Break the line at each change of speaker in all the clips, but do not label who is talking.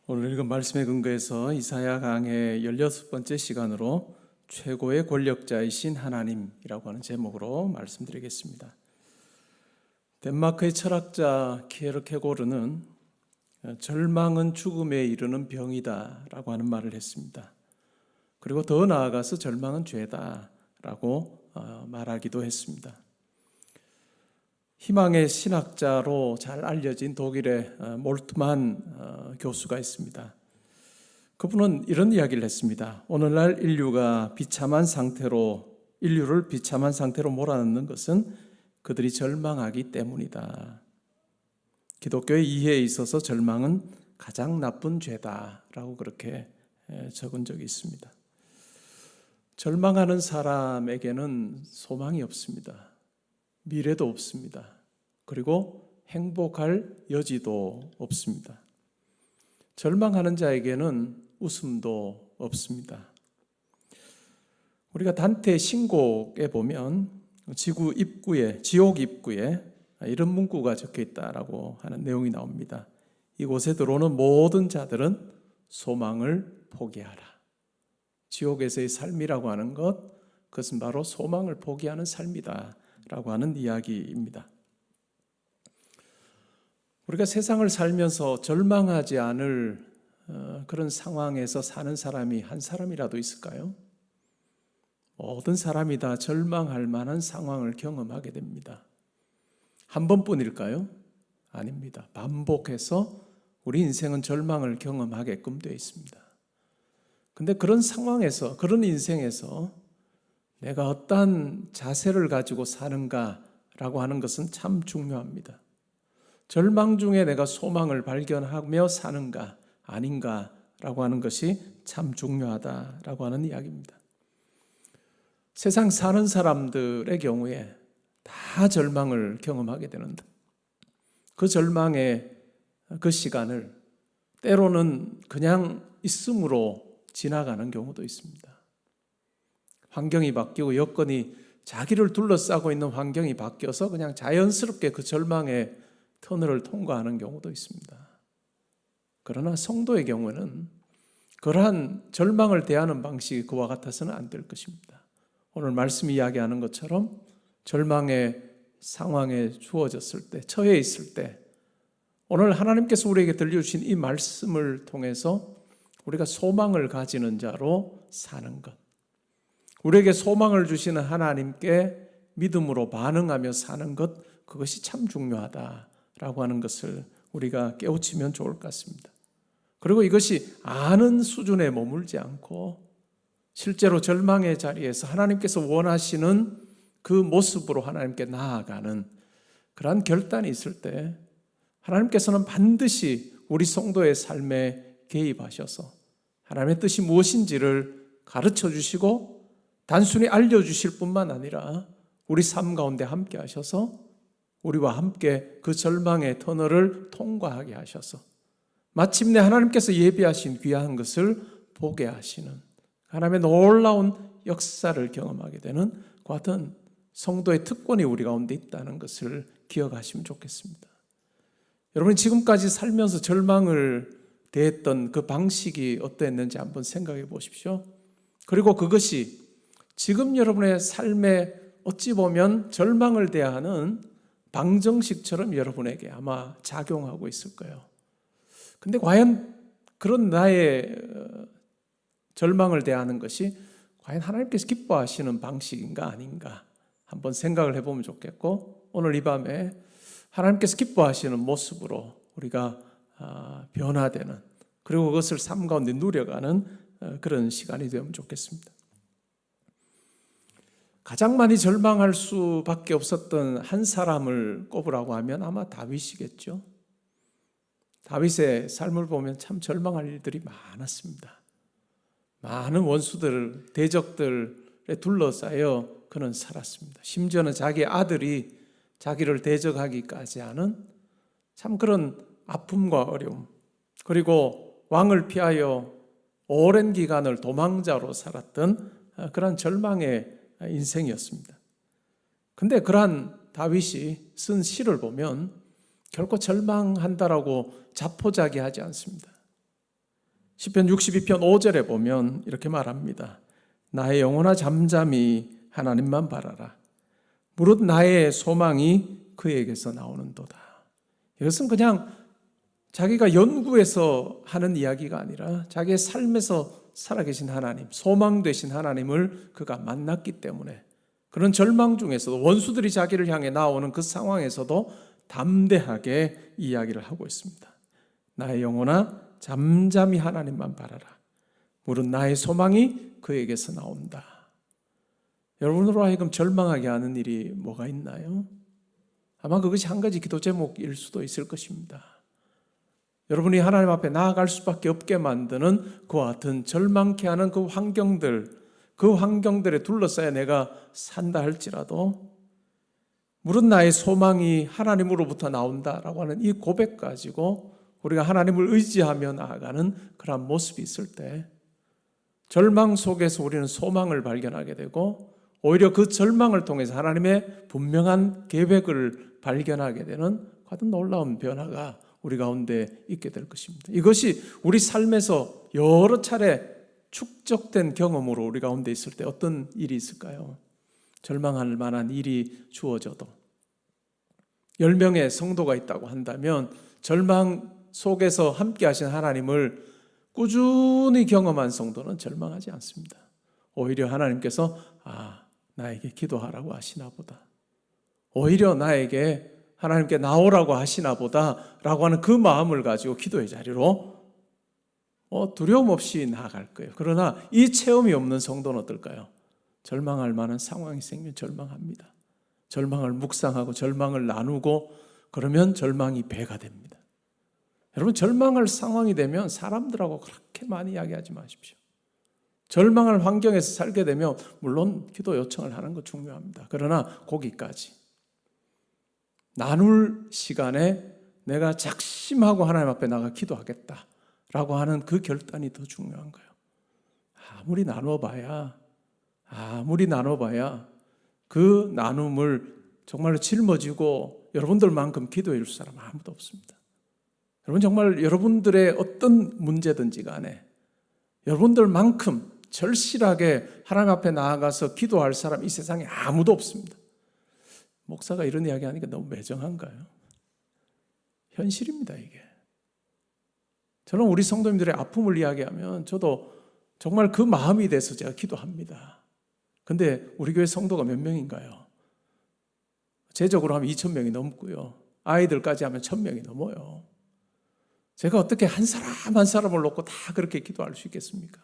오늘 읽은 말씀에 근거해서 이사야 강의 16번째 시간으로 최고의 권력자이신 하나님이라고 하는 제목으로 말씀드리겠습니다. 덴마크의 철학자 키에르케고르는 절망은 죽음에 이르는 병이다 라고 하는 말을 했습니다. 그리고 더 나아가서 절망은 죄다 라고 말하기도 했습니다. 희망의 신학자로 잘 알려진 독일의 몰트만 교수가 있습니다. 그분은 이런 이야기를 했습니다. 오늘날 인류를 비참한 상태로 몰아넣는 것은 그들이 절망하기 때문이다. 기독교의 이해에 있어서 절망은 가장 나쁜 죄다라고 그렇게 적은 적이 있습니다. 절망하는 사람에게는 소망이 없습니다. 미래도 없습니다. 그리고 행복할 여지도 없습니다. 절망하는 자에게는 웃음도 없습니다. 우리가 단테의 신곡에 보면 지옥 입구에 이런 문구가 적혀 있다라고 하는 내용이 나옵니다. 이곳에 들어오는 모든 자들은 소망을 포기하라. 지옥에서의 삶이라고 하는 그것은 바로 소망을 포기하는 삶이다 라고 하는 이야기입니다. 우리가 세상을 살면서 절망하지 않을 그런 상황에서 사는 사람이 한 사람이라도 있을까요? 모든 사람이 다 절망할 만한 상황을 경험하게 됩니다. 한 번뿐일까요? 아닙니다. 반복해서 우리 인생은 절망을 경험하게끔 되어 있습니다. 근데 그런 상황에서, 그런 인생에서 내가 어떠한 자세를 가지고 사는가라고 하는 것은 참 중요합니다. 절망 중에 내가 소망을 발견하며 사는가 아닌가라고 하는 것이 참 중요하다라고 하는 이야기입니다. 세상 사는 사람들의 경우에 다 절망을 경험하게 되는데 그 절망의 그 시간을 때로는 그냥 있음으로 지나가는 경우도 있습니다. 환경이 바뀌고 여건이 자기를 둘러싸고 있는 환경이 바뀌어서 그냥 자연스럽게 그 절망의 터널을 통과하는 경우도 있습니다. 그러나 성도의 경우는 그러한 절망을 대하는 방식이 그와 같아서는 안 될 것입니다. 오늘 말씀이 이야기하는 것처럼 절망의 상황에 주어졌을 때, 처해 있을 때 오늘 하나님께서 우리에게 들려주신 이 말씀을 통해서 우리가 소망을 가지는 자로 사는 것, 우리에게 소망을 주시는 하나님께 믿음으로 반응하며 사는 것, 그것이 참 중요하다라고 하는 것을 우리가 깨우치면 좋을 것 같습니다. 그리고 이것이 아는 수준에 머물지 않고 실제로 절망의 자리에서 하나님께서 원하시는 그 모습으로 하나님께 나아가는 그러한 결단이 있을 때 하나님께서는 반드시 우리 성도의 삶에 개입하셔서 하나님의 뜻이 무엇인지를 가르쳐 주시고 단순히 알려주실 뿐만 아니라 우리 삶 가운데 함께 하셔서 우리와 함께 그 절망의 터널을 통과하게 하셔서 마침내 하나님께서 예비하신 귀한 것을 보게 하시는 하나님의 놀라운 역사를 경험하게 되는 그 같은 성도의 특권이 우리 가운데 있다는 것을 기억하시면 좋겠습니다. 여러분이 지금까지 살면서 절망을 대했던 그 방식이 어떠했는지 한번 생각해 보십시오. 그리고 그것이 지금 여러분의 삶에 어찌 보면 절망을 대하는 방정식처럼 여러분에게 아마 작용하고 있을 거예요. 근데 과연 그런 나의 절망을 대하는 것이 과연 하나님께서 기뻐하시는 방식인가 아닌가 한번 생각을 해보면 좋겠고, 오늘 이 밤에 하나님께서 기뻐하시는 모습으로 우리가 변화되는, 그리고 그것을 삶 가운데 누려가는 그런 시간이 되면 좋겠습니다. 가장 많이 절망할 수밖에 없었던 한 사람을 꼽으라고 하면 아마 다윗이겠죠. 다윗의 삶을 보면 참 절망할 일들이 많았습니다. 많은 원수들, 대적들에 둘러싸여 그는 살았습니다. 심지어는 자기 아들이 자기를 대적하기까지 하는 참 그런 아픔과 어려움, 그리고 왕을 피하여 오랜 기간을 도망자로 살았던 그런 절망의 인생이었습니다. 근데 그러한 다윗이 쓴 시를 보면 결코 절망한다라고 자포자기하지 않습니다. 시편 62편 5절에 보면 이렇게 말합니다. 나의 영혼아 잠잠히 하나님만 바라라. 무릇 나의 소망이 그에게서 나오는도다. 이것은 그냥 자기가 연구해서 하는 이야기가 아니라 자기의 삶에서 살아계신 하나님, 소망 되신 하나님을 그가 만났기 때문에 그런 절망 중에서도 원수들이 자기를 향해 나오는 그 상황에서도 담대하게 이야기를 하고 있습니다. 나의 영혼아 잠잠히 하나님만 바라라. 무릇 나의 소망이 그에게서 나온다. 여러분으로 하여금 절망하게 하는 일이 뭐가 있나요? 아마 그것이 한 가지 기도 제목일 수도 있을 것입니다. 여러분이 하나님 앞에 나아갈 수밖에 없게 만드는 그와 같은 절망케 하는 그 환경들에 둘러싸여 내가 산다 할지라도 무릇 나의 소망이 하나님으로부터 나온다라고 하는 이 고백 가지고 우리가 하나님을 의지하며 나아가는 그런 모습이 있을 때 절망 속에서 우리는 소망을 발견하게 되고 오히려 그 절망을 통해서 하나님의 분명한 계획을 발견하게 되는 아주 놀라운 변화가 우리 가운데 있게 될 것입니다. 이것이 우리 삶에서 여러 차례 축적된 경험으로 우리 가운데 있을 때 어떤 일이 있을까요? 절망할 만한 일이 주어져도 10명의 성도가 있다고 한다면 절망 속에서 함께 하신 하나님을 꾸준히 경험한 성도는 절망하지 않습니다. 오히려 하나님께서 나에게 기도하라고 하시나 보다. 오히려 나에게 하나님께 나오라고 하시나 보다 라고 하는 그 마음을 가지고 기도의 자리로 두려움 없이 나아갈 거예요. 그러나 이 체험이 없는 성도는 어떨까요? 절망할 만한 상황이 생기면 절망합니다. 절망을 묵상하고 절망을 나누고 그러면 절망이 배가 됩니다. 여러분 절망할 상황이 되면 사람들하고 그렇게 많이 이야기하지 마십시오. 절망할 환경에서 살게 되면 물론 기도 요청을 하는 거 중요합니다. 그러나 거기까지 나눌 시간에 내가 작심하고 하나님 앞에 나가 기도하겠다라고 하는 그 결단이 더 중요한 거예요. 아무리 나눠봐야 그 나눔을 정말로 짊어지고 여러분들만큼 기도해 줄 사람 아무도 없습니다. 여러분 정말 여러분들의 어떤 문제든지 간에 여러분들만큼 절실하게 하나님 앞에 나아가서 기도할 사람 이 세상에 아무도 없습니다. 목사가 이런 이야기 하니까 너무 매정한가요? 현실입니다, 이게. 저는 우리 성도님들의 아픔을 이야기하면 저도 정말 그 마음이 돼서 제가 기도합니다. 근데 우리 교회 성도가 몇 명인가요? 제적으로 하면 2,000명이 넘고요. 아이들까지 하면 1,000명이 넘어요. 제가 어떻게 한 사람 한 사람을 놓고 다 그렇게 기도할 수 있겠습니까?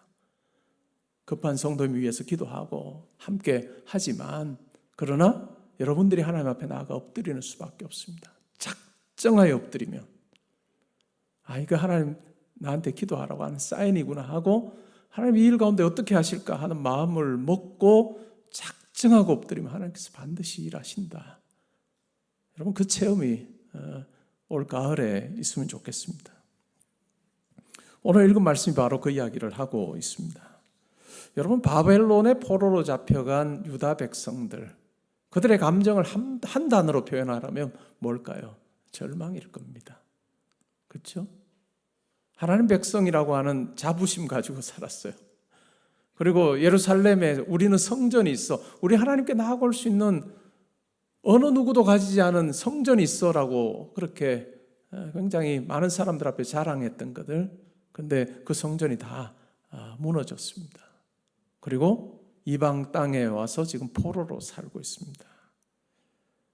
급한 성도님 위해서 기도하고 함께 하지만 그러나 여러분들이 하나님 앞에 나아가 엎드리는 수밖에 없습니다. 작정하여 엎드리면 이거 하나님 나한테 기도하라고 하는 사인이구나 하고 하나님 이 일 가운데 어떻게 하실까 하는 마음을 먹고 작정하고 엎드리면 하나님께서 반드시 일하신다. 여러분 그 체험이 올 가을에 있으면 좋겠습니다. 오늘 읽은 말씀이 바로 그 이야기를 하고 있습니다. 여러분 바벨론의 포로로 잡혀간 유다 백성들 그들의 감정을 한 단어로 표현하라면 뭘까요? 절망일 겁니다. 그렇죠? 하나님 백성이라고 하는 자부심 가지고 살았어요. 그리고 예루살렘에 우리는 성전이 있어. 우리 하나님께 나아갈 수 있는 어느 누구도 가지지 않은 성전이 있어라고 그렇게 굉장히 많은 사람들 앞에 자랑했던 것들. 근데 그 성전이 다 무너졌습니다. 그리고 이방 땅에 와서 지금 포로로 살고 있습니다.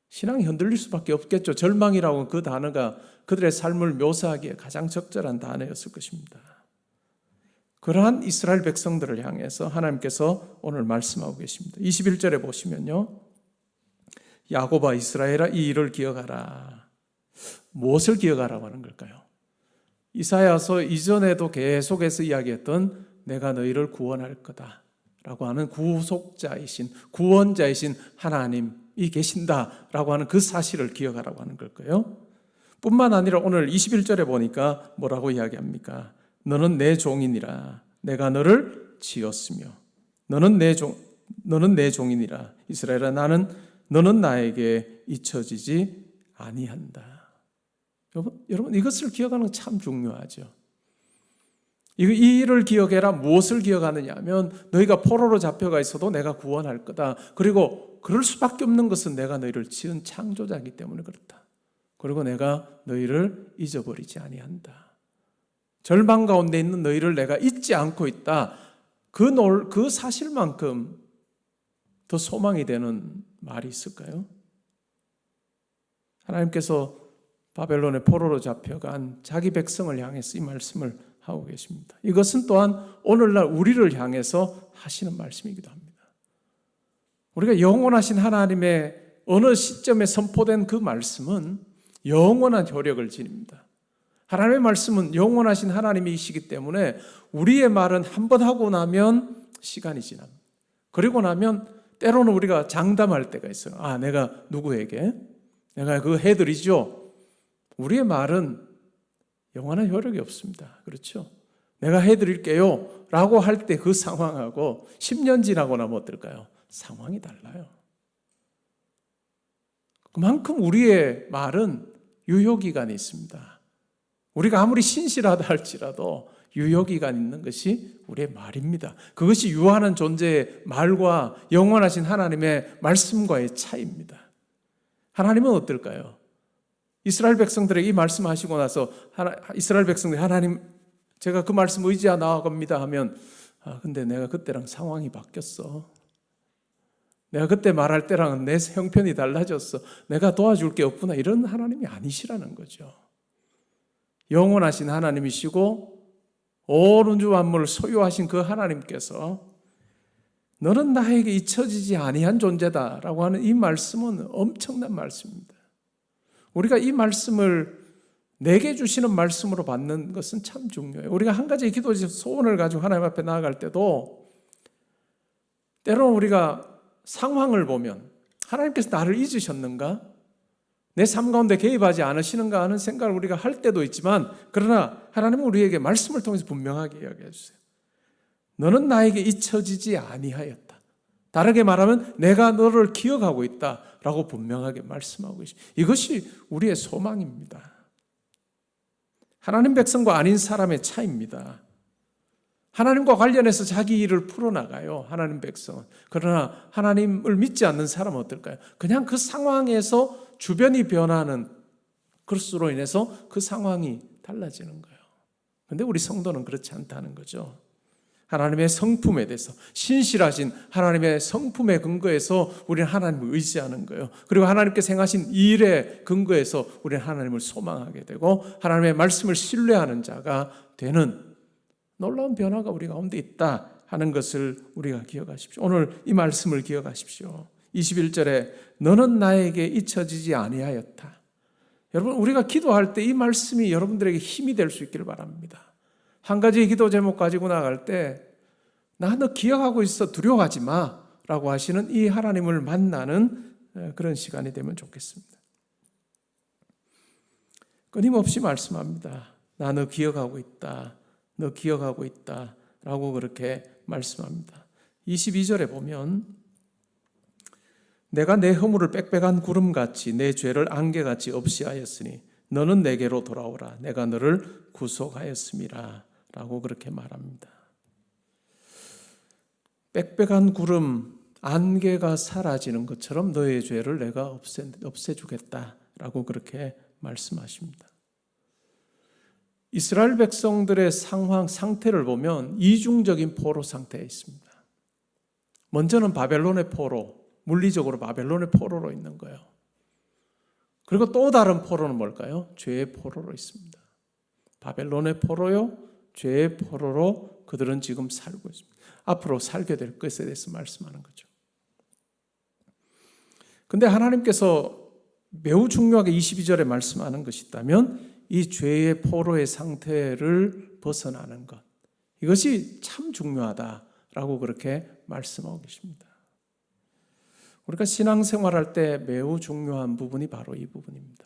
신앙이 흔들릴 수밖에 없겠죠. 절망이라고 그 단어가 그들의 삶을 묘사하기에 가장 적절한 단어였을 것입니다. 그러한 이스라엘 백성들을 향해서 하나님께서 오늘 말씀하고 계십니다. 21절에 보시면요. 야곱아 이스라엘아 이 일을 기억하라. 무엇을 기억하라고 하는 걸까요? 이사야서 이전에도 계속해서 이야기했던 내가 너희를 구원할 거다 라고 하는 구속자이신 구원자이신 하나님이 계신다라고 하는 그 사실을 기억하라고 하는 걸까요? 뿐만 아니라 오늘 21절에 보니까 뭐라고 이야기합니까? 너는 내 종이니라 내가 너를 지었으며 너는 내 종이니라 이스라엘아 너는 나에게 잊혀지지 아니한다. 여러분 이것을 기억하는 건 참 중요하죠. 이 일을 기억해라. 무엇을 기억하느냐 하면 너희가 포로로 잡혀가 있어도 내가 구원할 거다. 그리고 그럴 수밖에 없는 것은 내가 너희를 지은 창조자이기 때문에 그렇다. 그리고 내가 너희를 잊어버리지 아니한다. 절망 가운데 있는 너희를 내가 잊지 않고 있다. 그 사실만큼 더 소망이 되는 말이 있을까요? 하나님께서 바벨론의 포로로 잡혀간 자기 백성을 향해서 이 말씀을 하고 계십니다. 이것은 또한 오늘날 우리를 향해서 하시는 말씀이기도 합니다. 우리가 영원하신 하나님의 어느 시점에 선포된 그 말씀은 영원한 효력을 지닙니다. 하나님의 말씀은 영원하신 하나님이시기 때문에 우리의 말은 한 번 하고 나면 시간이 지납니다. 그리고 나면 때로는 우리가 장담할 때가 있어요. 내가 누구에게? 내가 그거 해드리죠. 우리의 말은 영원한 효력이 없습니다. 그렇죠? 내가 해드릴게요 라고 할 때 그 상황하고 10년 지나고 나면 어떨까요? 상황이 달라요. 그만큼 우리의 말은 유효기간이 있습니다. 우리가 아무리 신실하다 할지라도 유효기간 있는 것이 우리의 말입니다. 그것이 유한한 존재의 말과 영원하신 하나님의 말씀과의 차이입니다. 하나님은 어떨까요? 이스라엘 백성들에게 이 말씀하시고 나서 이스라엘 백성들이 하나님 제가 그 말씀 의지하 나아갑니다 하면 근데 내가 그때랑 상황이 바뀌었어. 내가 그때 말할 때랑은 내 형편이 달라졌어. 내가 도와줄 게 없구나. 이런 하나님이 아니시라는 거죠. 영원하신 하나님이시고 온 우주 만물을 소유하신 그 하나님께서 너는 나에게 잊혀지지 아니한 존재다라고 하는 이 말씀은 엄청난 말씀입니다. 우리가 이 말씀을 내게 주시는 말씀으로 받는 것은 참 중요해요. 우리가 한 가지 기도 소원을 가지고 하나님 앞에 나아갈 때도 때로는 우리가 상황을 보면 하나님께서 나를 잊으셨는가? 내 삶 가운데 개입하지 않으시는가 하는 생각을 우리가 할 때도 있지만 그러나 하나님은 우리에게 말씀을 통해서 분명하게 이야기해 주세요. 너는 나에게 잊혀지지 아니하였다. 다르게 말하면 내가 너를 기억하고 있다라고 분명하게 말씀하고 계십니다. 이것이 우리의 소망입니다. 하나님 백성과 아닌 사람의 차이입니다. 하나님과 관련해서 자기 일을 풀어나가요. 하나님 백성은. 그러나 하나님을 믿지 않는 사람은 어떨까요? 그냥 그 상황에서 주변이 변하는 그것으로 인해서 그 상황이 달라지는 거예요. 그런데 우리 성도는 그렇지 않다는 거죠. 하나님의 성품에 대해서 신실하신 하나님의 성품에 근거해서 우리는 하나님을 의지하는 거예요. 그리고 하나님께서 행하신 일에 근거해서 우리는 하나님을 소망하게 되고 하나님의 말씀을 신뢰하는 자가 되는 놀라운 변화가 우리 가운데 있다 하는 것을 우리가 기억하십시오. 오늘 이 말씀을 기억하십시오. 21절에 너는 나에게 잊혀지지 아니하였다. 여러분 우리가 기도할 때 이 말씀이 여러분들에게 힘이 될 수 있기를 바랍니다. 한 가지 기도 제목 가지고 나갈 때 나 너 기억하고 있어 두려워하지 마 라고 하시는 이 하나님을 만나는 그런 시간이 되면 좋겠습니다. 끊임없이 말씀합니다. 나 너 기억하고 있다. 너 기억하고 있다 라고 그렇게 말씀합니다. 22절에 보면 내가 내 허물을 빽빽한 구름같이 내 죄를 안개같이 없이 하였으니 너는 내게로 돌아오라. 내가 너를 구속하였음이라 라고 그렇게 말합니다. 빽빽한 구름, 안개가 사라지는 것처럼 너의 죄를 내가 없애주겠다라고 그렇게 말씀하십니다. 이스라엘 백성들의 상태를 보면 이중적인 포로 상태에 있습니다. 먼저는 바벨론의 포로, 물리적으로 바벨론의 포로로 있는 거예요. 그리고 또 다른 포로는 뭘까요? 죄의 포로로 있습니다. 바벨론의 포로요, 죄의 포로로 그들은 지금 살고 있습니다. 앞으로 살게 될 것에 대해서 말씀하는 거죠. 그런데 하나님께서 매우 중요하게 22절에 말씀하는 것이 있다면 이 죄의 포로의 상태를 벗어나는 것, 이것이 참 중요하다라고 그렇게 말씀하고 계십니다. 우리가 신앙생활할 때 매우 중요한 부분이 바로 이 부분입니다.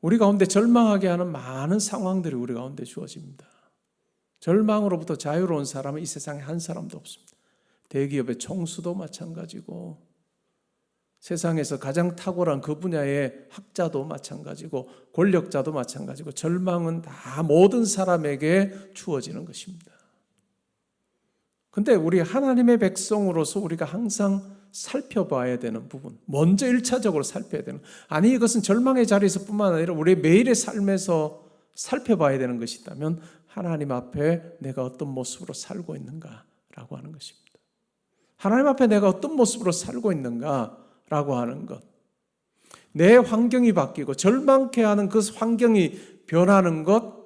우리 가운데 절망하게 하는 많은 상황들이 우리 가운데 주어집니다. 절망으로부터 자유로운 사람은 이 세상에 한 사람도 없습니다. 대기업의 총수도 마찬가지고 세상에서 가장 탁월한 그 분야의 학자도 마찬가지고 권력자도 마찬가지고 절망은 다 모든 사람에게 주어지는 것입니다. 근데 우리 하나님의 백성으로서 우리가 항상 살펴봐야 되는 부분, 먼저 1차적으로 살펴야 되는, 아니 이것은 절망의 자리에서뿐만 아니라 우리 매일의 삶에서 살펴봐야 되는 것이 있다면 하나님 앞에 내가 어떤 모습으로 살고 있는가라고 하는 것입니다. 하나님 앞에 내가 어떤 모습으로 살고 있는가라고 하는 것, 내 환경이 바뀌고 절망케 하는 그 환경이 변하는 것,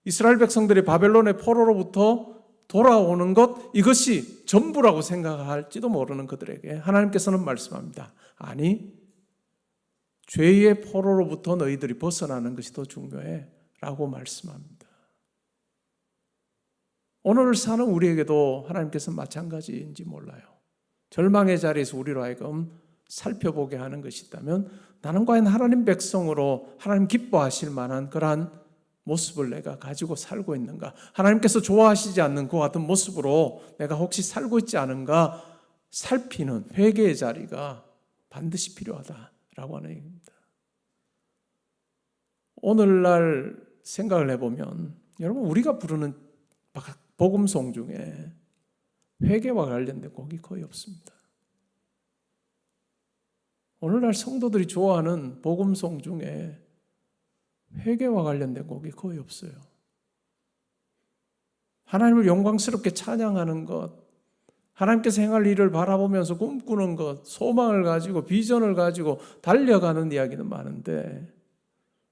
이스라엘 백성들이 바벨론의 포로로부터 돌아오는 것, 이것이 전부라고 생각할지도 모르는 그들에게 하나님께서는 말씀합니다. 아니, 죄의 포로로부터 너희들이 벗어나는 것이 더 중요해 라고 말씀합니다. 오늘 사는 우리에게도 하나님께서 마찬가지인지 몰라요. 절망의 자리에서 우리로 하여금 살펴보게 하는 것이 있다면 나는 과연 하나님 백성으로 하나님 기뻐하실 만한 그러한 모습을 내가 가지고 살고 있는가? 하나님께서 좋아하시지 않는 그 같은 모습으로 내가 혹시 살고 있지 않은가? 살피는 회개의 자리가 반드시 필요하다라고 하는 얘기입니다. 오늘날 생각을 해보면 여러분, 우리가 부르는 복음송 중에 회개와 관련된 곡이 거의 없습니다. 오늘날 성도들이 좋아하는 복음송 중에 회개와 관련된 곡이 거의 없어요. 하나님을 영광스럽게 찬양하는 것, 하나님께서 행할 일을 바라보면서 꿈꾸는 것, 소망을 가지고 비전을 가지고 달려가는 이야기는 많은데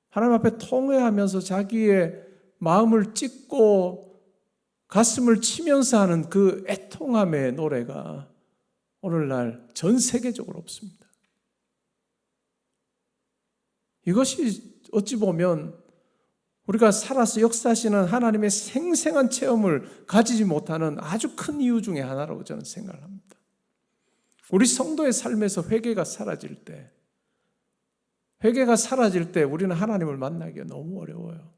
하나님 앞에 통회하면서 자기의 마음을 찢고 가슴을 치면서 하는 그 애통함의 노래가 오늘날 전 세계적으로 없습니다. 이것이 어찌 보면 우리가 살아서 역사하시는 하나님의 생생한 체험을 가지지 못하는 아주 큰 이유 중에 하나라고 저는 생각을 합니다. 우리 성도의 삶에서 회개가 사라질 때 우리는 하나님을 만나기가 너무 어려워요.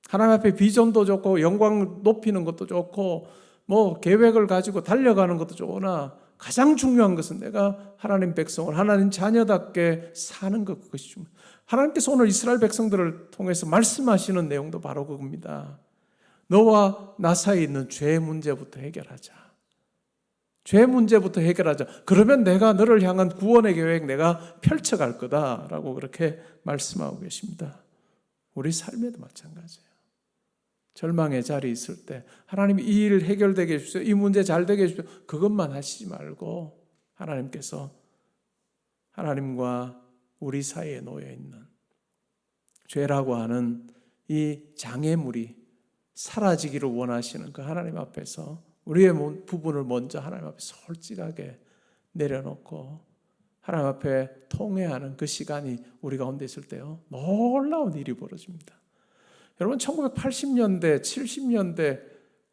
하나님 앞에 비전도 좋고 영광 높이는 것도 좋고 뭐 계획을 가지고 달려가는 것도 좋으나 가장 중요한 것은 내가 하나님 백성을 하나님 자녀답게 사는 것, 그것이 중요해요. 하나님께서 오늘 이스라엘 백성들을 통해서 말씀하시는 내용도 바로 그겁니다. 너와 나 사이에 있는 죄 문제부터 해결하자. 죄 문제부터 해결하자. 그러면 내가 너를 향한 구원의 계획 내가 펼쳐갈 거다라고 그렇게 말씀하고 계십니다. 우리 삶에도 마찬가지예요. 절망의 자리에 있을 때 하나님 이 일 해결되게 해주세요. 이 문제 잘 되게 해주세요. 그것만 하시지 말고 하나님께서 하나님과 우리 사이에 놓여 있는 죄라고 하는 이 장애물이 사라지기를 원하시는 그 하나님 앞에서 우리의 부분을 먼저 하나님 앞에 솔직하게 내려놓고 하나님 앞에 통회하는 그 시간이 우리 가운데 있을 때요, 놀라운 일이 벌어집니다. 여러분, 1980년대, 70년대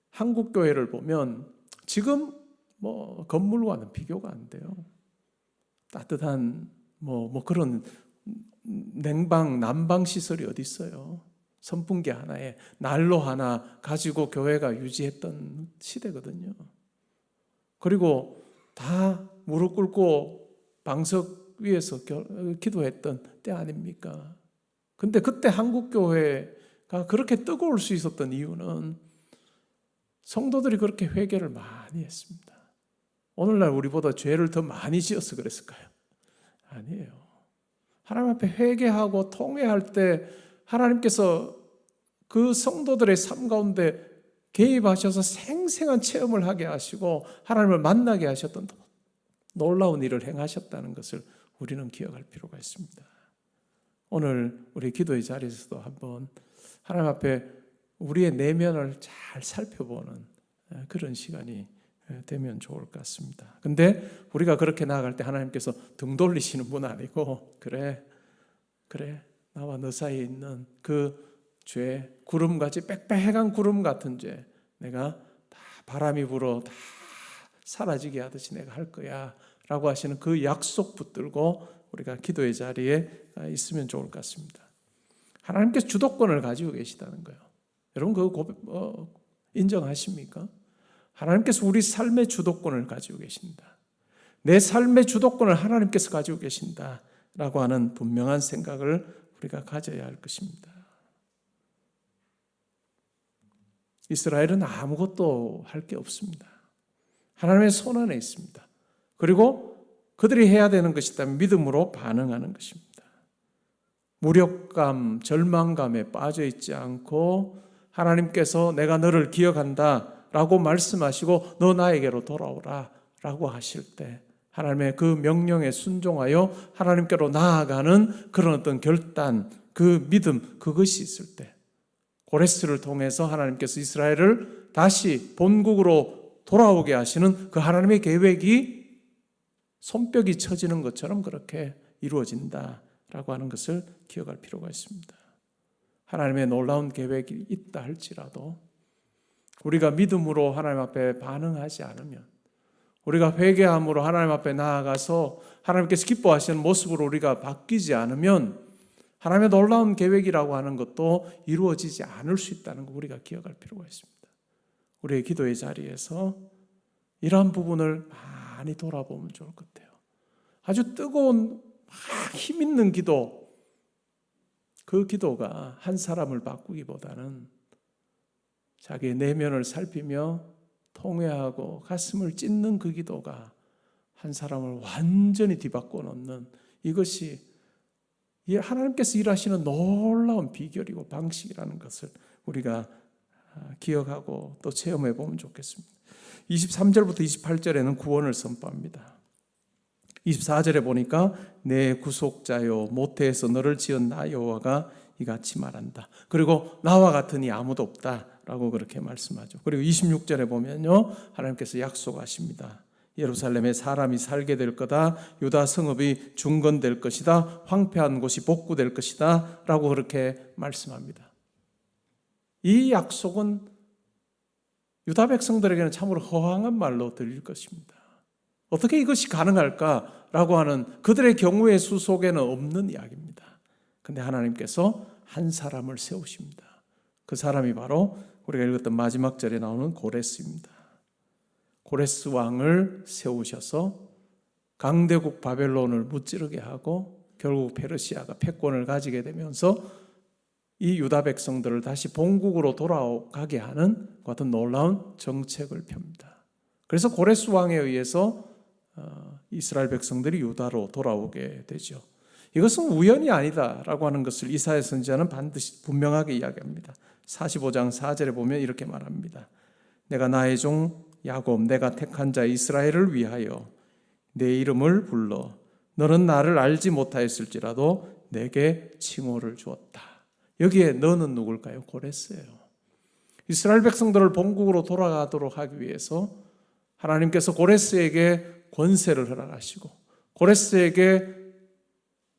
한국 교회를 보면 지금 뭐 건물과는 비교가 안 돼요. 따뜻한 그런 냉방, 난방 시설이 어디 있어요? 선풍기 하나에 난로 하나 가지고 교회가 유지했던 시대거든요. 그리고 다 무릎 꿇고 방석 위에서 기도했던 때 아닙니까? 근데 그때 한국 교회가 그렇게 뜨거울 수 있었던 이유는 성도들이 그렇게 회개를 많이 했습니다. 오늘날 우리보다 죄를 더 많이 지어서 그랬을까요? 아니에요. 하나님 앞에 회개하고 통회할 때 하나님께서 그 성도들의 삶 가운데 개입하셔서 생생한 체험을 하게 하시고 하나님을 만나게 하셨던 놀라운 일을 행하셨다는 것을 우리는 기억할 필요가 있습니다. 오늘 우리 기도의 자리에서도 한번 하나님 앞에 우리의 내면을 잘 살펴보는 그런 시간이 되면 좋을 것 같습니다. 근데 우리가 그렇게 나아갈 때 하나님께서 등 돌리시는 분 아니고 그래 나와 너 사이에 있는 그 죄, 구름같이 빽빽한 구름 같은 죄 내가 다 바람이 불어 다 사라지게 하듯이 내가 할 거야 라고 하시는 그 약속 붙들고 우리가 기도의 자리에 있으면 좋을 것 같습니다. 하나님께서 주도권을 가지고 계시다는 거예요. 여러분 그거 인정하십니까? 하나님께서 우리 삶의 주도권을 가지고 계신다. 내 삶의 주도권을 하나님께서 가지고 계신다라고 하는 분명한 생각을 우리가 가져야 할 것입니다. 이스라엘은 아무것도 할 게 없습니다. 하나님의 손 안에 있습니다. 그리고 그들이 해야 되는 것이 있다면 믿음으로 반응하는 것입니다. 무력감, 절망감에 빠져 있지 않고 하나님께서 내가 너를 기억한다 라고 말씀하시고 너 나에게로 돌아오라 라고 하실 때 하나님의 그 명령에 순종하여 하나님께로 나아가는 그런 어떤 결단, 그 믿음, 그것이 있을 때 고레스를 통해서 하나님께서 이스라엘을 다시 본국으로 돌아오게 하시는 그 하나님의 계획이 손뼉이 쳐지는 것처럼 그렇게 이루어진다라고 하는 것을 기억할 필요가 있습니다. 하나님의 놀라운 계획이 있다 할지라도 우리가 믿음으로 하나님 앞에 반응하지 않으면, 우리가 회개함으로 하나님 앞에 나아가서 하나님께서 기뻐하시는 모습으로 우리가 바뀌지 않으면 하나님의 놀라운 계획이라고 하는 것도 이루어지지 않을 수 있다는 거 우리가 기억할 필요가 있습니다. 우리의 기도의 자리에서 이러한 부분을 많이 돌아보면 좋을 것 같아요. 아주 뜨거운 힘 있는 기도, 그 기도가 한 사람을 바꾸기보다는 자기의 내면을 살피며 통회하고 가슴을 찢는 그 기도가 한 사람을 완전히 뒤바꿔 놓는, 이것이 하나님께서 일하시는 놀라운 비결이고 방식이라는 것을 우리가 기억하고 또 체험해 보면 좋겠습니다. 23절부터 28절에는 구원을 선포합니다. 24절에 보니까 내 구속자요 모태에서 너를 지은 나 여호와가 이같이 말한다. 그리고 나와 같으니 아무도 없다라고 그렇게 말씀하죠. 그리고 26절에 보면요, 하나님께서 약속하십니다. 예루살렘에 사람이 살게 될 거다. 유다 성읍이 중건될 것이다. 황폐한 곳이 복구될 것이다 라고 그렇게 말씀합니다. 이 약속은 유다 백성들에게는 참으로 허황한 말로 들릴 것입니다. 어떻게 이것이 가능할까라고 하는 그들의 경우의 수 속에는 없는 이야기입니다. 그런데 하나님께서 한 사람을 세우십니다. 그 사람이 바로 우리가 읽었던 마지막 절에 나오는 고레스입니다. 고레스 왕을 세우셔서 강대국 바벨론을 무찌르게 하고 결국 페르시아가 패권을 가지게 되면서 이 유다 백성들을 다시 본국으로 돌아가게 하는 같은 놀라운 정책을 펴니다. 그래서 고레스 왕에 의해서 이스라엘 백성들이 유다로 돌아오게 되죠. 이것은 우연이 아니다라고 하는 것을 이사야 선지자는 반드시 분명하게 이야기합니다. 45장 4절에 보면 이렇게 말합니다. 내가 나의 종 야곱, 내가 택한 자 이스라엘을 위하여 내 이름을 불러 너는 나를 알지 못하였을지라도 내게 칭호를 주었다. 여기에 너는 누굴까요? 고레스예요. 이스라엘 백성들을 본국으로 돌아가도록 하기 위해서 하나님께서 고레스에게 권세를 허락하시고 고레스에게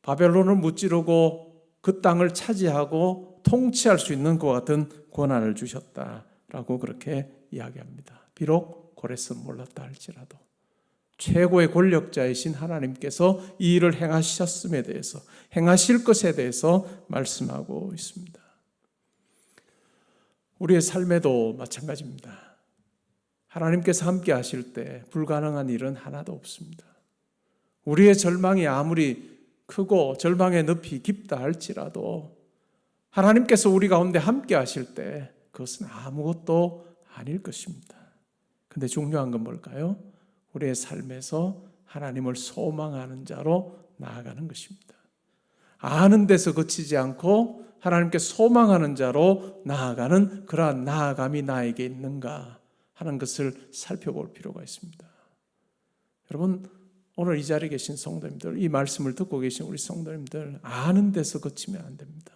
바벨론을 무찌르고 그 땅을 차지하고 통치할 수 있는 그와 같은 권한을 주셨다라고 그렇게 이야기합니다. 비록 고레스는 몰랐다 할지라도 최고의 권력자이신 하나님께서 이 일을 행하셨음에 대해서, 행하실 것에 대해서 말씀하고 있습니다. 우리의 삶에도 마찬가지입니다. 하나님께서 함께 하실 때 불가능한 일은 하나도 없습니다. 우리의 절망이 아무리 크고 절망의 늪이 깊다 할지라도 하나님께서 우리 가운데 함께 하실 때 그것은 아무것도 아닐 것입니다. 근데 중요한 건 뭘까요? 우리의 삶에서 하나님을 소망하는 자로 나아가는 것입니다. 아는 데서 그치지 않고 하나님께 소망하는 자로 나아가는 그러한 나아감이 나에게 있는가 하는 것을 살펴볼 필요가 있습니다. 여러분, 오늘 이 자리에 계신 성도님들, 이 말씀을 듣고 계신 우리 성도님들, 아는 데서 그치면 안 됩니다.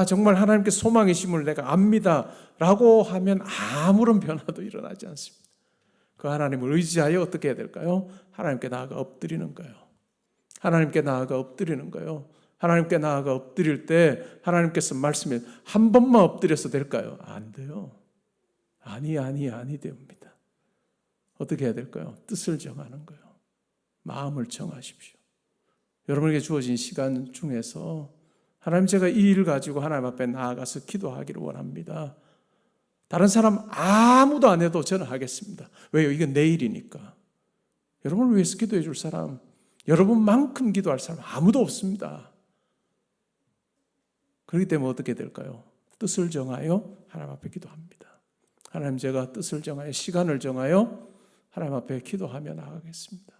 정말 하나님께 소망이심을 내가 압니다 라고 하면 아무런 변화도 일어나지 않습니다. 그 하나님을 의지하여 어떻게 해야 될까요? 하나님께 나아가 엎드리는 거예요. 하나님께 나아가 엎드리는 거예요. 하나님께 나아가 엎드릴 때 하나님께서 말씀해 한 번만 엎드려서 될까요? 안 돼요. 아니 됩니다. 어떻게 해야 될까요? 뜻을 정하는 거예요. 마음을 정하십시오. 여러분에게 주어진 시간 중에서 하나님, 제가 이 일을 가지고 하나님 앞에 나아가서 기도하기를 원합니다. 다른 사람 아무도 안 해도 저는 하겠습니다. 왜요? 이건 내 일이니까. 여러분을 위해서 기도해 줄 사람, 여러분만큼 기도할 사람 아무도 없습니다. 그렇기 때문에 어떻게 될까요? 뜻을 정하여 하나님 앞에 기도합니다. 하나님, 제가 뜻을 정하여 시간을 정하여 하나님 앞에 기도하며 나가겠습니다.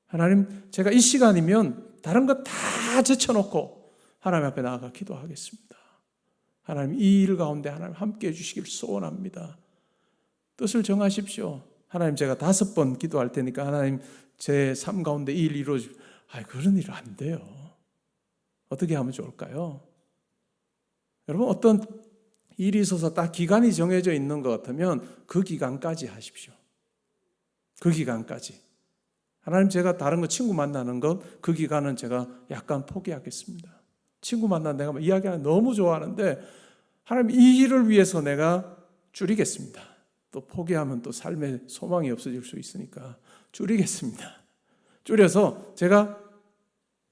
하나님, 제가 이 시간이면 다른 것 다 제쳐놓고 하나님 앞에 나아가 기도하겠습니다. 하나님, 이 일 가운데 하나님 함께 해주시길 소원합니다. 뜻을 정하십시오. 하나님, 제가 5번 기도할 테니까 하나님 제 삶 가운데 이 일 이루어주십시오. 그런 일 안 돼요. 어떻게 하면 좋을까요? 여러분, 어떤 일이 있어서 딱 기간이 정해져 있는 것 같으면 그 기간까지 하십시오. 그 기간까지. 하나님, 제가 다른 거 친구 만나는 것, 그 기간은 제가 약간 포기하겠습니다. 친구 만나 내가 이야기하는 너무 좋아하는데 하나님, 이 일을 위해서 내가 줄이겠습니다. 또 포기하면 또 삶에 소망이 없어질 수 있으니까 줄이겠습니다. 줄여서 제가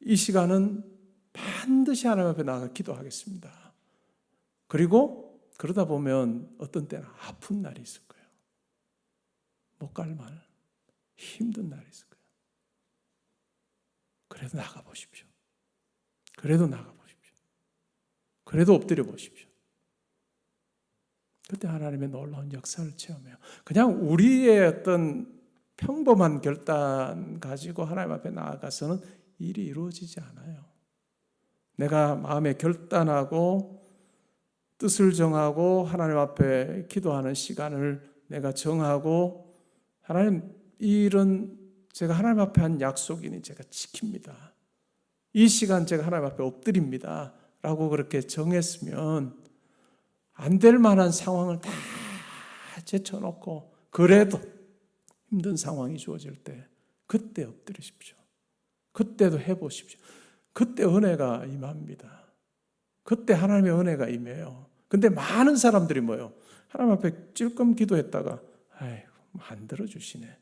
이 시간은 반드시 하나님 앞에 나가 기도하겠습니다. 그리고 그러다 보면 어떤 때는 아픈 날이 있을 거예요. 못 갈 말, 힘든 날이 있을 거예요. 그래도 나가보십시오. 그래도 나가보십시오. 그래도 엎드려 보십시오. 그때 하나님의 놀라운 역사를 체험해요. 그냥 우리의 어떤 평범한 결단 가지고 하나님 앞에 나아가서는 일이 이루어지지 않아요. 내가 마음에 결단하고 뜻을 정하고 하나님 앞에 기도하는 시간을 내가 정하고, 하나님, 이 일은 제가 하나님 앞에 한 약속이니 제가 지킵니다. 이 시간 제가 하나님 앞에 엎드립니다 라고 그렇게 정했으면 안 될 만한 상황을 다 제쳐놓고 그래도 힘든 상황이 주어질 때 그때 엎드리십시오. 그때도 해보십시오. 그때 은혜가 임합니다. 그때 하나님의 은혜가 임해요. 근데 많은 사람들이 뭐예요? 하나님 앞에 찔끔 기도했다가 안 들어주시네.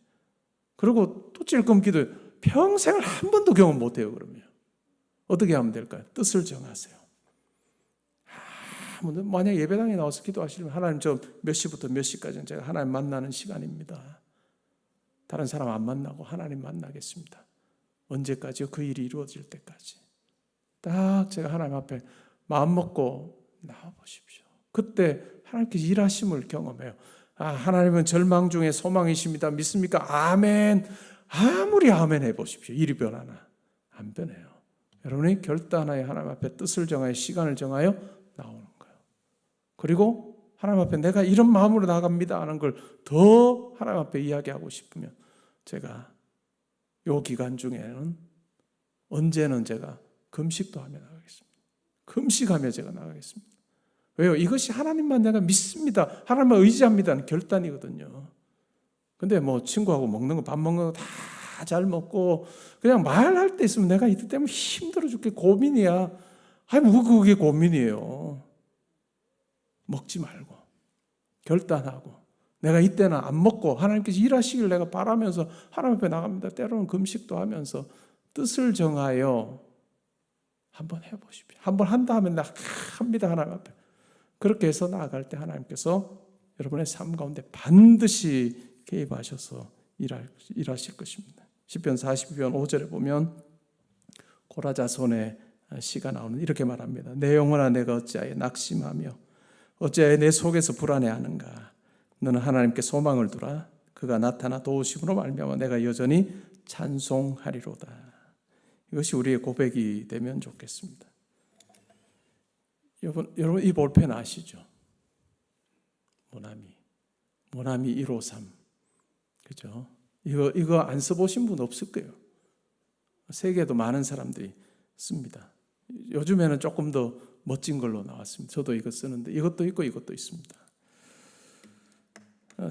그리고 또 찔끔 기도해. 평생을 한 번도 경험 못해요. 그러면 어떻게 하면 될까요? 뜻을 정하세요. 만약 예배당에 나와서 기도하시면 하나님, 저 몇 시부터 몇 시까지는 제가 하나님 만나는 시간입니다. 다른 사람 안 만나고 하나님 만나겠습니다. 언제까지요? 그 일이 이루어질 때까지. 딱 제가 하나님 앞에 마음 먹고 나와 보십시오. 그때 하나님께서 일하심을 경험해요. 하나님은 절망 중에 소망이십니다. 믿습니까? 아멘. 아무리 아멘 해보십시오. 일이 변하나? 안 변해요. 여러분이 결단하여 하나님 앞에 뜻을 정하여 시간을 정하여 나오는 거예요. 그리고 하나님 앞에 내가 이런 마음으로 나갑니다 하는 걸 더 하나님 앞에 이야기하고 싶으면 제가 이 기간 중에는 언제는 제가 금식도 하며 나가겠습니다. 금식하며 제가 나가겠습니다. 왜요? 이것이 하나님만 내가 믿습니다, 하나님만 의지합니다는 결단이거든요. 근데 뭐 친구하고 먹는 거, 밥 먹는 거 다 잘 먹고 그냥 말할 때 있으면 내가 이때 때문에 힘들어 죽게 고민이야. 뭐 그게 고민이에요. 먹지 말고 결단하고 내가 이때는 안 먹고 하나님께서 일하시길 내가 바라면서 하나님 앞에 나갑니다. 때로는 금식도 하면서 뜻을 정하여 한번 해보십시오. 한번 한다 하면 나 합니다. 하나님 앞에. 그렇게 해서 나아갈 때 하나님께서 여러분의 삶 가운데 반드시 개입하셔서 일하실 것입니다. 시편 42편 5절에 보면 고라자손의 시가 나오는 이렇게 말합니다. 내 영혼아, 내가 어찌하여 낙심하며 어찌하여 내 속에서 불안해하는가. 너는 하나님께 소망을 두라. 그가 나타나 도우심으로 말미암아 내가 여전히 찬송하리로다. 이것이 우리의 고백이 되면 좋겠습니다. 여러분 이 볼펜 아시죠? 모나미 153. 그죠? 이거 안 써보신 분 없을 거예요. 세계에도 많은 사람들이 씁니다. 요즘에는 조금 더 멋진 걸로 나왔습니다. 저도 이거 쓰는데 이것도 있고 이것도 있습니다.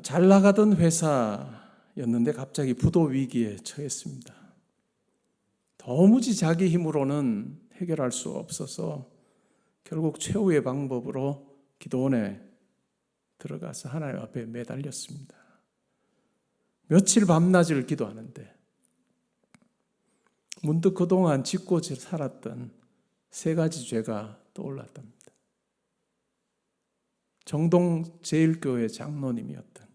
잘 나가던 회사였는데 갑자기 부도 위기에 처했습니다. 도무지 자기 힘으로는 해결할 수 없어서 결국 최후의 방법으로 기도원에 들어가서 하나님 앞에 매달렸습니다. 며칠 밤낮을 기도하는데 문득 그동안 짓고 살았던 3가지 죄가 떠올랐답니다. 정동 제일교회 장로님이었던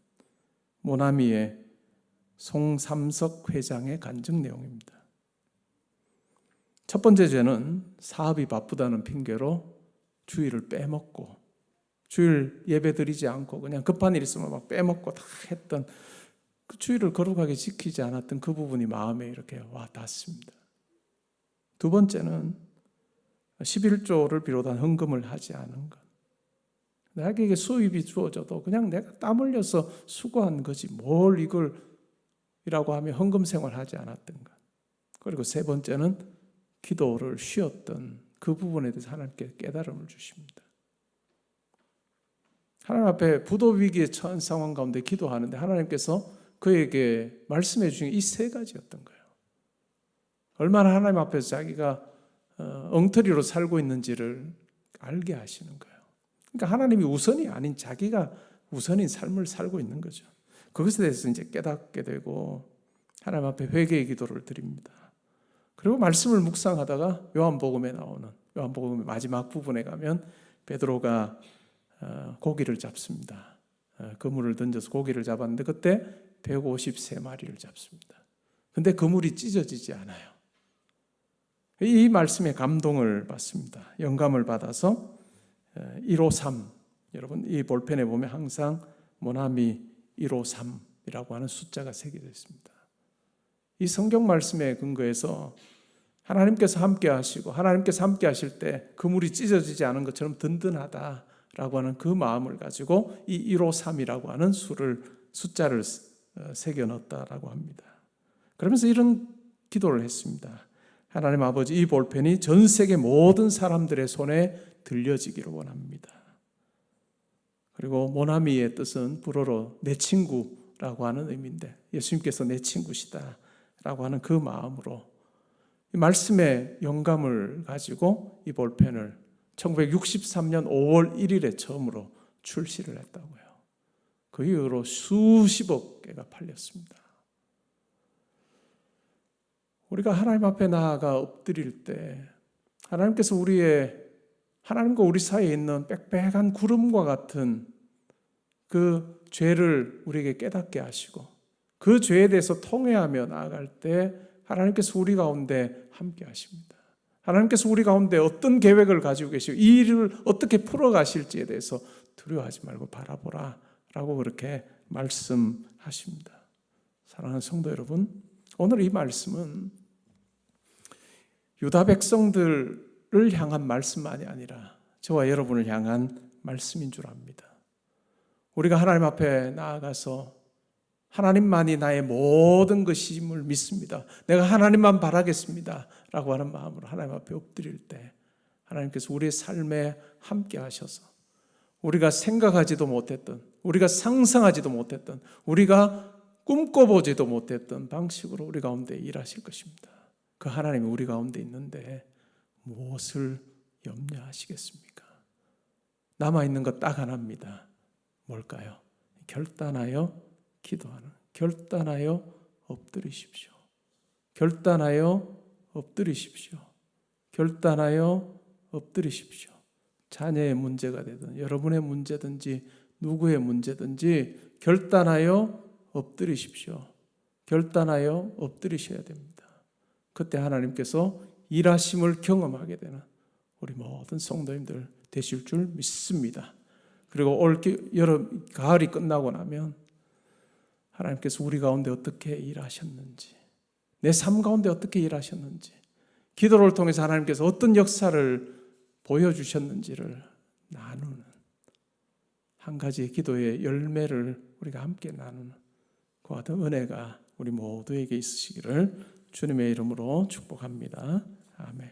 모나미의 송삼석 회장의 간증 내용입니다. 첫 번째 죄는 사업이 바쁘다는 핑계로 주일을 빼먹고, 주일 예배 드리지 않고 그냥 급한 일 있으면 막 빼먹고 다 했던, 그 주일을 거룩하게 지키지 않았던 그 부분이 마음에 이렇게 와 닿습니다. 두 번째는 11조를 비롯한 헌금을 하지 않은 것. 나에게 수입이 주어져도 그냥 내가 땀 흘려서 수고한 거지 뭘 이걸 이라고 하며 헌금 생활하지 않았던 것. 그리고 세 번째는 기도를 쉬었던 그 부분에 대해서 하나님께 깨달음을 주십니다. 하나님 앞에 부도 위기에 처한 상황 가운데 기도하는데 하나님께서 그에게 말씀해 주신 이 세 가지였던 거예요. 얼마나 하나님 앞에서 자기가 엉터리로 살고 있는지를 알게 하시는 거예요. 그러니까 하나님이 우선이 아닌 자기가 우선인 삶을 살고 있는 거죠. 그것에 대해서 이제 깨닫게 되고 하나님 앞에 회개의 기도를 드립니다. 그리고 말씀을 묵상하다가 요한복음에 나오는, 요한복음의 마지막 부분에 가면 베드로가 고기를 잡습니다. 그물을 던져서 고기를 잡았는데 그때 153마리를 잡습니다. 근데 그물이 찢어지지 않아요. 이 말씀에 감동을 받습니다. 영감을 받아서 153, 여러분 이 볼펜에 보면 항상 모나미 153이라고 하는 숫자가 새겨져 있습니다. 이 성경 말씀에 근거해서 하나님께서 함께 하시고 하나님께서 함께 하실 때 그물이 찢어지지 않은 것처럼 든든하다라고 하는 그 마음을 가지고 이 153이라고 하는 숫자를 새겨 넣었다라고 합니다. 그러면서 이런 기도를 했습니다. 하나님 아버지, 이 볼펜이 전 세계 모든 사람들의 손에 들려지기를 원합니다. 그리고 모나미의 뜻은 불어로 내 친구라고 하는 의미인데 예수님께서 내 친구시다 라고 하는 그 마음으로 이 말씀의 영감을 가지고 이 볼펜을 1963년 5월 1일에 처음으로 출시를 했다고요. 그 이후로 수십억 개가 팔렸습니다. 우리가 하나님 앞에 나아가 엎드릴 때 하나님께서 하나님과 우리 사이에 있는 빽빽한 구름과 같은 그 죄를 우리에게 깨닫게 하시고 그 죄에 대해서 통회하며 나아갈 때 하나님께서 우리 가운데 함께 하십니다. 하나님께서 우리 가운데 어떤 계획을 가지고 계시고 이 일을 어떻게 풀어가실지에 대해서 두려워하지 말고 바라보라 라고 그렇게 말씀하십니다. 사랑하는 성도 여러분, 오늘 이 말씀은 유다 백성들을 향한 말씀만이 아니라 저와 여러분을 향한 말씀인 줄 압니다. 우리가 하나님 앞에 나아가서 하나님만이 나의 모든 것임을 믿습니다. 내가 하나님만 바라겠습니다 라고 하는 마음으로 하나님 앞에 엎드릴 때 하나님께서 우리의 삶에 함께 하셔서 우리가 생각하지도 못했던, 우리가 상상하지도 못했던, 우리가 꿈꿔보지도 못했던 방식으로 우리 가운데 일하실 것입니다. 그 하나님이 우리 가운데 있는데 무엇을 염려하시겠습니까? 남아있는 것 딱 하나입니다. 뭘까요? 결단하여 기도하는, 결단하여 엎드리십시오. 결단하여 엎드리십시오. 결단하여 엎드리십시오. 자녀의 문제가 되든 여러분의 문제든지 누구의 문제든지 결단하여 엎드리십시오. 결단하여 엎드리셔야 됩니다. 그때 하나님께서 일하심을 경험하게 되는 우리 모든 성도님들 되실 줄 믿습니다. 그리고 올 여름, 가을이 끝나고 나면 하나님께서 우리 가운데 어떻게 일하셨는지, 내 삶 가운데 어떻게 일하셨는지, 기도를 통해서 하나님께서 어떤 역사를 보여주셨는지를 나누는 한 가지의 기도의 열매를 우리가 함께 나누는 그 같은 은혜가 우리 모두에게 있으시기를 주님의 이름으로 축복합니다. 아멘.